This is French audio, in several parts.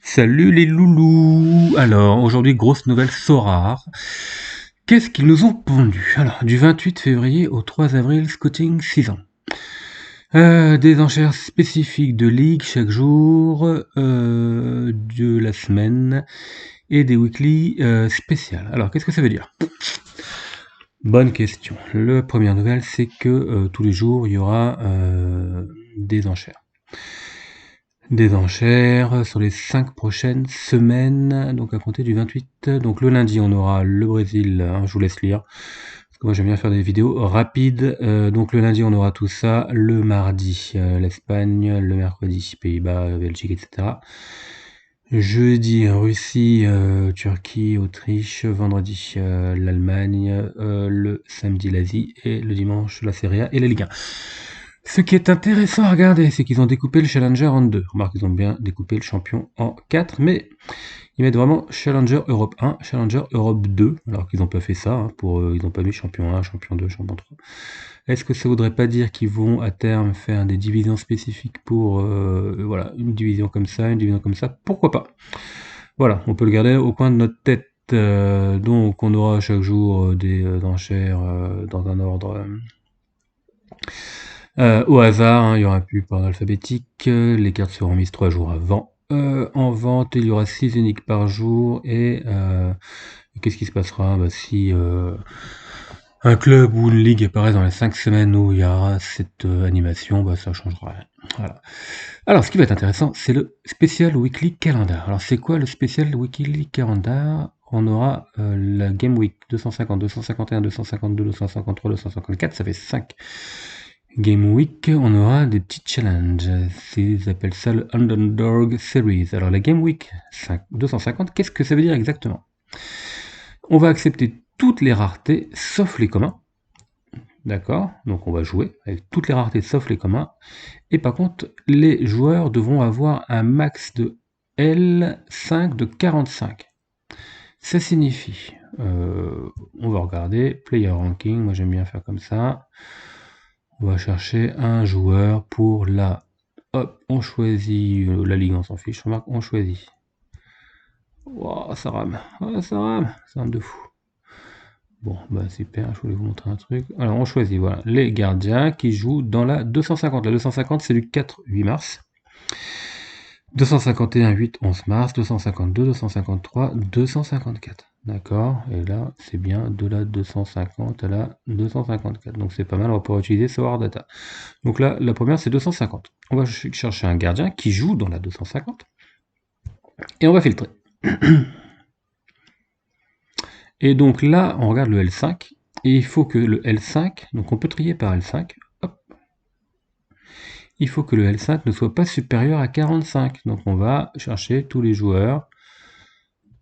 Salut les loulous! Alors, aujourd'hui, grosse nouvelle Sorare. Qu'est-ce qu'ils nous ont pondu? Alors, du 28 février au 3 avril, scouting 6 ans. Des enchères spécifiques de ligue chaque jour de la semaine et des weekly spéciales. Alors, qu'est-ce que ça veut dire? Bonne question. La première nouvelle, c'est que tous les jours, il y aura des enchères. Des enchères sur les 5 prochaines semaines, donc à compter du 28. Donc le lundi, on aura le Brésil, je vous laisse lire, parce que moi j'aime bien faire des vidéos rapides. Donc le lundi, on aura tout ça. Le mardi, l'Espagne. Le mercredi, Pays-Bas, Belgique, etc. Jeudi, Russie, Turquie, Autriche. Vendredi, l'Allemagne. Le samedi, l'Asie. Et le dimanche, la Serie A et la Ligue 1. Ce qui est intéressant à regarder, c'est qu'ils ont découpé le Challenger en deux. Remarque, ils ont bien découpé le champion en 4, mais ils mettent vraiment Challenger Europe 1, Challenger Europe 2, alors qu'ils n'ont pas fait ça, hein, ils n'ont pas mis champion 1, champion 2, champion 3. Est-ce que ça voudrait pas dire qu'ils vont à terme faire des divisions spécifiques pour, voilà, une division comme ça, une division comme ça? Pourquoi pas? Voilà, on peut le garder au coin de notre tête. Donc on aura chaque jour des enchères dans un ordre au hasard, hein, il y aura plus par ordre alphabétique, les cartes seront mises 3 jours avant. En vente, il y aura 6 uniques par jour et qu'est-ce qui se passera? Si un club ou une ligue apparaît dans les 5 semaines où il y aura cette animation, ça changera rien. Voilà. Alors, ce qui va être intéressant, c'est le Special Weekly Calendar. Alors, c'est quoi le Special Weekly Calendar? On aura la Game Week 250, 251, 252, 253, 254, ça fait 5 Game Week. On aura des petits challenges. Ils appellent ça le Underdog Series. Alors, la Game Week 250, qu'est-ce que ça veut dire exactement? On va accepter toutes les raretés sauf les communs. D'accord? Donc on va jouer avec toutes les raretés sauf les communs. Et par contre, les joueurs devront avoir un max de L5 de 45. Ça signifie, on va regarder, player ranking, moi j'aime bien faire comme ça. On va chercher un joueur pour la... Hop, on choisit la ligue, on s'en fiche, remarque, on choisit. Wow, ça rame, ça rame de fou. Bon, super, je voulais vous montrer un truc. Alors, on choisit, voilà, les gardiens qui jouent dans la 250. La 250, c'est du 4-8 mars. 251, 8, 11 mars. 252, 253, 254. D'accord? Et là, c'est bien de la 250 à la 254. Donc, c'est pas mal, on va pouvoir utiliser Solar Data. Donc là, la première, c'est 250. On va chercher un gardien qui joue dans la 250. Et on va filtrer. Et donc là, on regarde le L5, et il faut que le L5, donc on peut trier par L5, hop, il faut que le L5 ne soit pas supérieur à 45. Donc on va chercher tous les joueurs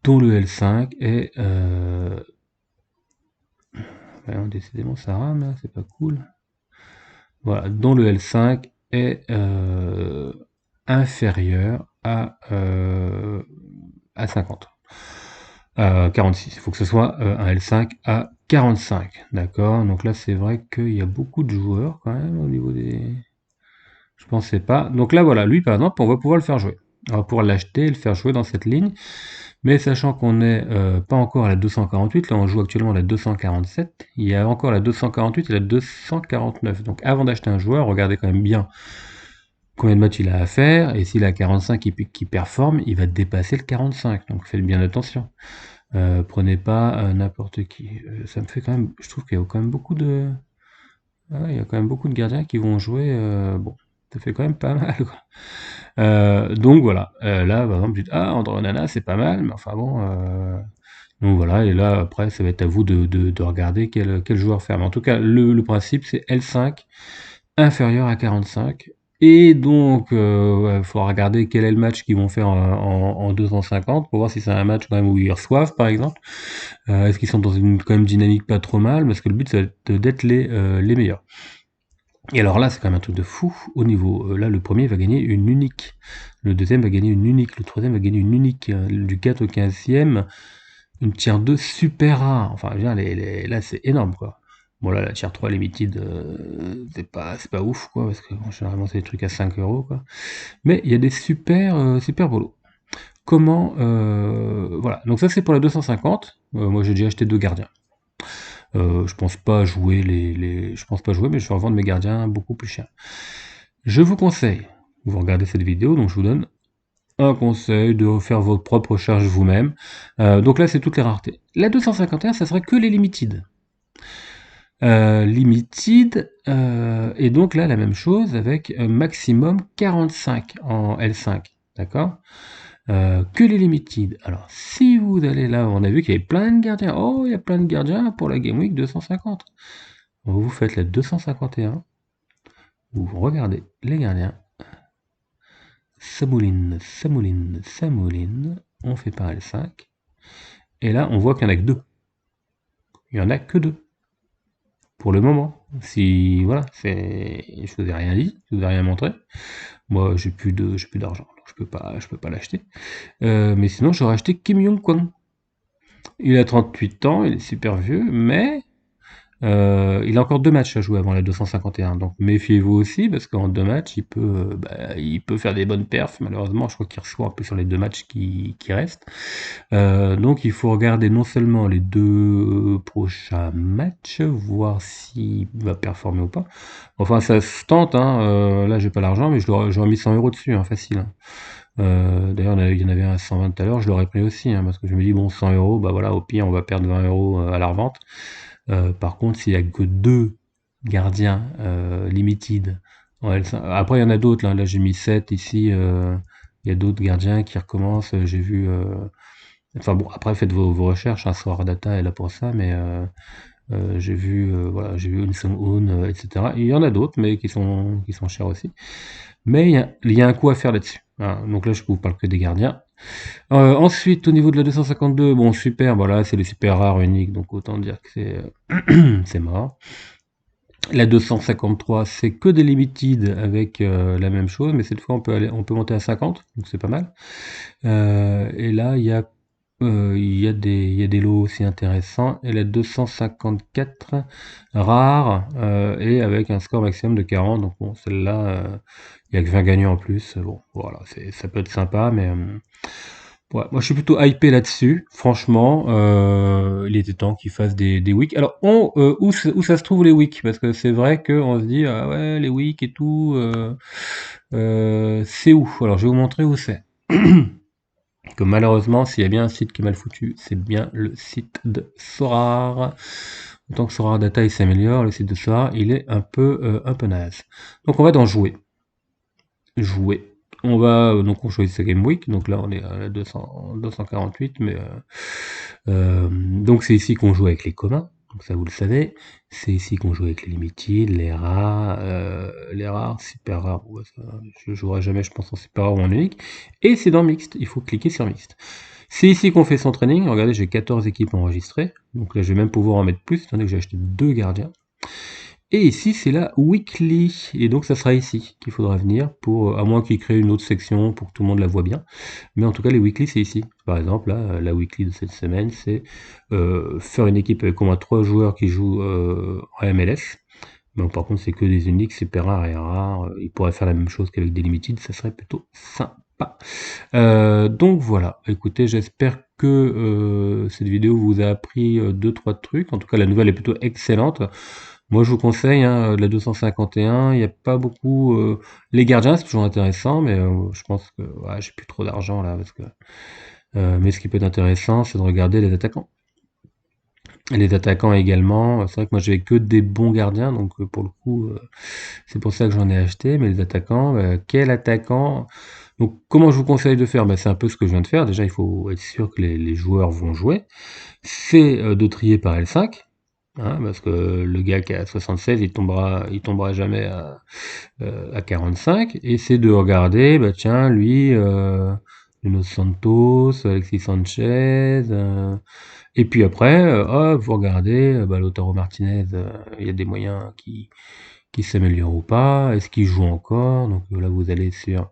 dont le L5 est... décidément ça rame là, c'est pas cool. Voilà, dont le L5 est inférieur à 50. 46. Il faut que ce soit un L5 à 45. D'accord? Donc là, c'est vrai qu'il y a beaucoup de joueurs quand même au niveau des... Je pensais pas. Donc là, voilà, lui, par exemple, on va pouvoir le faire jouer. On va pouvoir l'acheter et le faire jouer dans cette ligne. Mais sachant qu'on n'est pas encore à la 248, là on joue actuellement à la 247, il y a encore la 248 et la 249. Donc avant d'acheter un joueur, regardez quand même bien combien de matchs il a à faire, et s'il a 45 qui performe, il va dépasser le 45. Donc faites bien attention. Prenez pas n'importe qui. Ça me fait quand même... Je trouve qu'il y a quand même beaucoup de... il y a quand même beaucoup de gardiens qui vont jouer... bon, ça fait quand même pas mal, quoi. Donc voilà, là par exemple, André Onana c'est pas mal, mais enfin bon, donc voilà, et là après ça va être à vous de regarder quel joueur faire. Mais en tout cas, le principe c'est L5 inférieur à 45, et donc il faudra regarder quel est le match qu'ils vont faire en 250 pour voir si c'est un match quand même où ils reçoivent par exemple. Est-ce qu'ils sont dans une quand même dynamique pas trop mal, parce que le but c'est d'être les meilleurs. Et alors là, c'est quand même un truc de fou au niveau. Là, le premier va gagner une unique. Le deuxième va gagner une unique. Le troisième va gagner une unique. Du 4 au 15e, une tier 2 super rare. Enfin, je veux dire, là, c'est énorme, quoi. Bon, là, la tier 3 limited, c'est pas ouf, quoi, parce que bon, généralement, c'est des trucs à 5 euros, quoi. Mais il y a des super bolos. comment... voilà, donc ça c'est pour la 250. Moi j'ai déjà acheté 2 gardiens. Je pense pas jouer je pense pas jouer, mais je vais revendre mes gardiens beaucoup plus cher. Je vous conseille, vous regardez cette vidéo, donc je vous donne un conseil de faire votre propre recherche vous-même. Donc là c'est toutes les raretés. La 251, ça serait que les limited. Limited, et donc là la même chose avec maximum 45 en L5, d'accord? Que les limited. Alors si vous allez là, on a vu qu'il y avait plein de gardiens. Oh, il y a plein de gardiens pour la Game Week 250. Vous faites la 251, vous regardez les gardiens, ça mouline, ça mouline, ça mouline, on fait par L5, et là on voit qu'il n'y en a que 2. Il n'y en a que 2. Pour le moment. Si voilà, je vous ai rien dit, je vous ai rien montré. Moi j'ai plus d'argent, donc je peux pas l'acheter. Mais sinon j'aurais acheté Kim Jong-kwon. Il a 38 ans, il est super vieux, mais il a encore 2 matchs à jouer avant la 251, donc méfiez-vous aussi, parce qu'en 2 matchs, il peut faire des bonnes perfs. Malheureusement, je crois qu'il reçoit un peu sur les 2 matchs qui restent. Donc il faut regarder non seulement les 2 prochains matchs, voir s'il va performer ou pas. Enfin, ça se tente, hein. Là, j'ai pas l'argent, mais j'aurais mis 100 € dessus, hein, facile, hein. D'ailleurs, il y en avait un à 120 tout à l'heure, je l'aurais pris aussi, hein, parce que je me dis, bon, 100 €, bah voilà, au pire, on va perdre 20 € à la revente. Par contre, s'il y a que 2 gardiens limited en L5, après il y en a d'autres, là j'ai mis 7 ici, il y a d'autres gardiens qui recommencent, j'ai vu... Enfin bon, après faites vos recherches, hein, Solar Data est là pour ça, mais j'ai vu, voilà, j'ai vu Unsung Own, etc. Et il y en a d'autres, mais qui sont chers aussi. Mais il y a un coup à faire là-dessus. Voilà. Donc là, je vous parle que des gardiens. Ensuite, au niveau de la 252, bon, super, voilà, c'est les super rares uniques, donc autant dire que c'est mort. La 253, c'est que des limited avec la même chose, mais cette fois on peut monter à 50, donc c'est pas mal. Et là, il y a des lots aussi intéressants. Et la 254 rare et avec un score maximum de 40. Donc bon, celle-là, il y a que 20 gagnants en plus. Bon, voilà, ça peut être sympa, mais ouais, moi je suis plutôt hypé là-dessus. Franchement, il était temps qu'ils fassent des weeks. Alors, où ça se trouve les weeks? Parce que c'est vrai qu'on se dit, ah ouais, les weeks et tout, c'est où? Alors, je vais vous montrer où c'est. Que malheureusement, s'il y a bien un site qui est mal foutu, c'est bien le site de Sorare. Autant que Sorare Data il s'améliore, le site de Sorare il est un peu naze. Donc on va dans jouer. Jouer. On va donc on choisit sa Game Week. Donc là on est à la 248, mais donc c'est ici qu'on joue avec les communs. Donc ça vous le savez. C'est ici qu'on joue avec les limited, les rares, super rares. Ouais, ça, je jouerai jamais, je pense, en super rare ou en unique. Et c'est dans mixte. Il faut cliquer sur mixte. C'est ici qu'on fait son training. Regardez, j'ai 14 équipes enregistrées. Donc là, je vais même pouvoir en mettre plus, étant donné que j'ai acheté 2 gardiens. Et ici, c'est la weekly. Et donc, ça sera ici qu'il faudra venir, pour, à moins qu'il crée une autre section pour que tout le monde la voit bien. Mais en tout cas, les weekly, c'est ici. Par exemple, là, la weekly de cette semaine, c'est faire une équipe avec au moins 3 joueurs qui jouent en MLS. Bon, par contre, c'est que des uniques, super rares et rares. Ils pourraient faire la même chose qu'avec des limited, ça serait plutôt sympa. Donc voilà, écoutez, j'espère que cette vidéo vous a appris 2-3 trucs. En tout cas, la nouvelle est plutôt excellente. Moi, je vous conseille, hein, la 251, il n'y a pas beaucoup... les gardiens, c'est toujours intéressant, mais je pense que ouais, j'ai plus trop d'argent là, parce que... mais ce qui peut être intéressant, c'est de regarder les attaquants. Et les attaquants également, c'est vrai que moi j'avais que des bons gardiens, donc pour le coup, c'est pour ça que j'en ai acheté, mais les attaquants, quel attaquant? Donc comment je vous conseille de faire? C'est un peu ce que je viens de faire, déjà il faut être sûr que les joueurs vont jouer. C'est de trier par L5, hein, parce que le gars qui a 76, il tombera jamais à 45, et c'est de regarder, tiens, lui, Nuno Santos, Alexis Sanchez, et puis après, vous regardez, Lautaro Martinez, il y a des moyens qui s'améliorent ou pas, est-ce qu'il joue encore? Donc là, vous allez sur,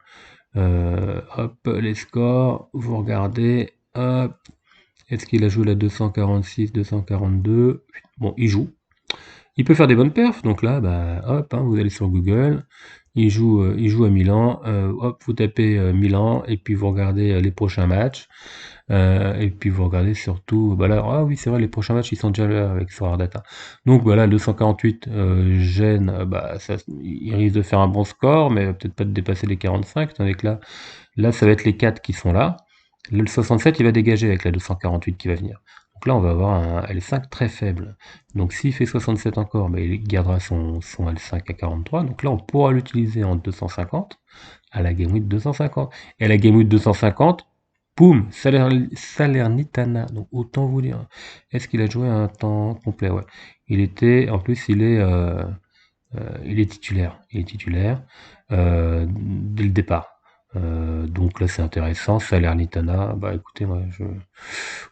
hop, les scores, vous regardez, hop, est-ce qu'il a joué la 246, 242? Bon, il joue. Il peut faire des bonnes perfs, donc là, hop, hein, vous allez sur Google, il joue à Milan, hop, vous tapez Milan, et puis vous regardez les prochains matchs, et puis vous regardez surtout, bah là, ah oui, c'est vrai, les prochains matchs, ils sont déjà là avec Sora Data. Donc voilà, 248, Gênes, bah, ça, il risque de faire un bon score, mais peut-être pas de dépasser les 45, tandis que là, ça va être les 4 qui sont là. Le 67, il va dégager avec la 248 qui va venir. Donc là, on va avoir un L5 très faible. Donc s'il fait 67 encore, bah, il gardera son L5 à 43. Donc là, on pourra l'utiliser en 250 à la Game Week 250. Et à la Game Week 250, boum, Salernitana. Donc autant vous dire. Est-ce qu'il a joué un temps complet? Ouais. En plus, il est titulaire. Il est titulaire dès le départ. Donc là, c'est intéressant. Salernitana, bah écoutez, moi,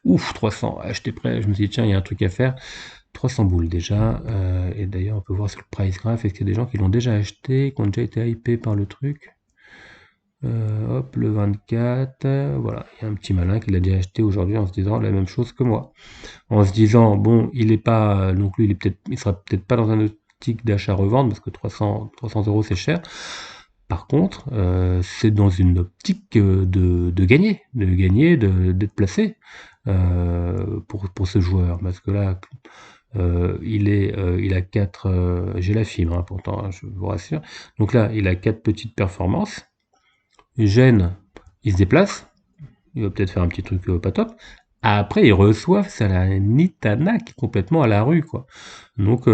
Ouf, 300. Ah, j'étais prêt. Je me suis dit, tiens, il y a un truc à faire. 300 boules déjà. Et d'ailleurs, on peut voir sur le price graph, est-ce qu'il y a des gens qui l'ont déjà acheté, qui ont déjà été hypés par le truc? Hop, le 24. Voilà, il y a un petit malin qui l'a déjà acheté aujourd'hui en se disant la même chose que moi. En se disant, bon, il est pas non plus, il sera peut-être pas dans un optique d'achat-revente parce que 300 euros c'est cher. Par contre, c'est dans une optique d'être placé pour ce joueur. Parce que là, il a 4, j'ai la fibre, hein, pourtant, hein, je vous rassure. Donc là, il a 4 petites performances. Gênes, il se déplace, il va peut-être faire un petit truc pas top. Après, ils reçoivent Salernitana qui est complètement à la rue, quoi. Donc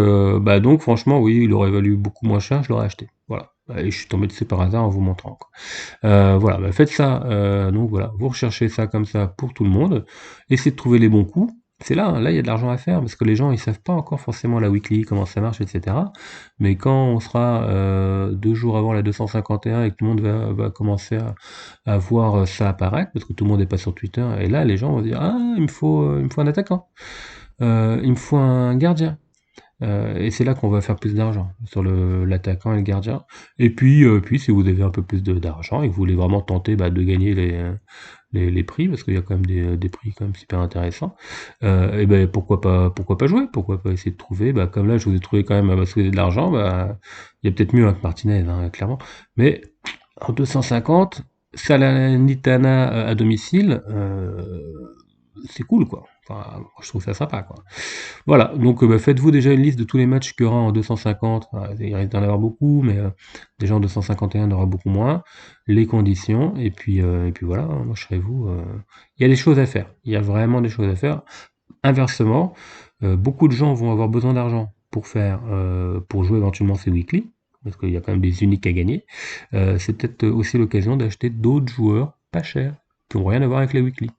franchement, oui, il aurait valu beaucoup moins cher, je l'aurais acheté. Voilà. Et je suis tombé dessus par hasard en vous montrant, quoi. Voilà, bah, faites ça. Donc voilà, vous recherchez ça comme ça pour tout le monde. Essayez de trouver les bons coups. C'est là, hein, là, il y a de l'argent à faire parce que les gens, ils savent pas encore forcément la weekly, comment ça marche, etc. Mais quand on sera 2 jours avant la 251 et que tout le monde va commencer à voir ça apparaître, parce que tout le monde n'est pas sur Twitter, et là, les gens vont dire, ah, il me faut un attaquant, il me faut un gardien. Et c'est là qu'on va faire plus d'argent, sur l'attaquant et le gardien. Et puis si vous avez un peu plus d'argent et que vous voulez vraiment tenter de gagner les prix, parce qu'il y a quand même des prix quand même super intéressants, et ben pourquoi pas jouer, pourquoi pas essayer de trouver, comme là je vous ai trouvé quand même, si vous avez de l'argent, il y a peut-être mieux avec Martinez, hein, clairement, mais en 250, Salernitana à domicile, c'est cool quoi. Enfin, moi, je trouve ça sympa quoi. Voilà, donc faites-vous déjà une liste de tous les matchs qu'il y aura en 250. Il risque d'en avoir beaucoup, mais déjà en 251, il y en aura beaucoup moins. Les conditions, et puis voilà, hein, moi je serai vous. Il y a des choses à faire. Il y a vraiment des choses à faire. Inversement, beaucoup de gens vont avoir besoin d'argent pour jouer éventuellement ces weekly, parce qu'il y a quand même des uniques à gagner. C'est peut-être aussi l'occasion d'acheter d'autres joueurs pas chers, qui n'ont rien à voir avec les weekly.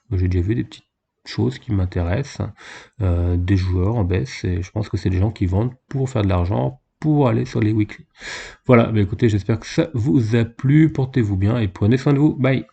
Moi j'ai déjà vu des petites choses qui m'intéressent, des joueurs en baisse, et je pense que c'est des gens qui vendent pour faire de l'argent, pour aller sur les weekly. Voilà, écoutez, j'espère que ça vous a plu, portez-vous bien et prenez soin de vous. Bye!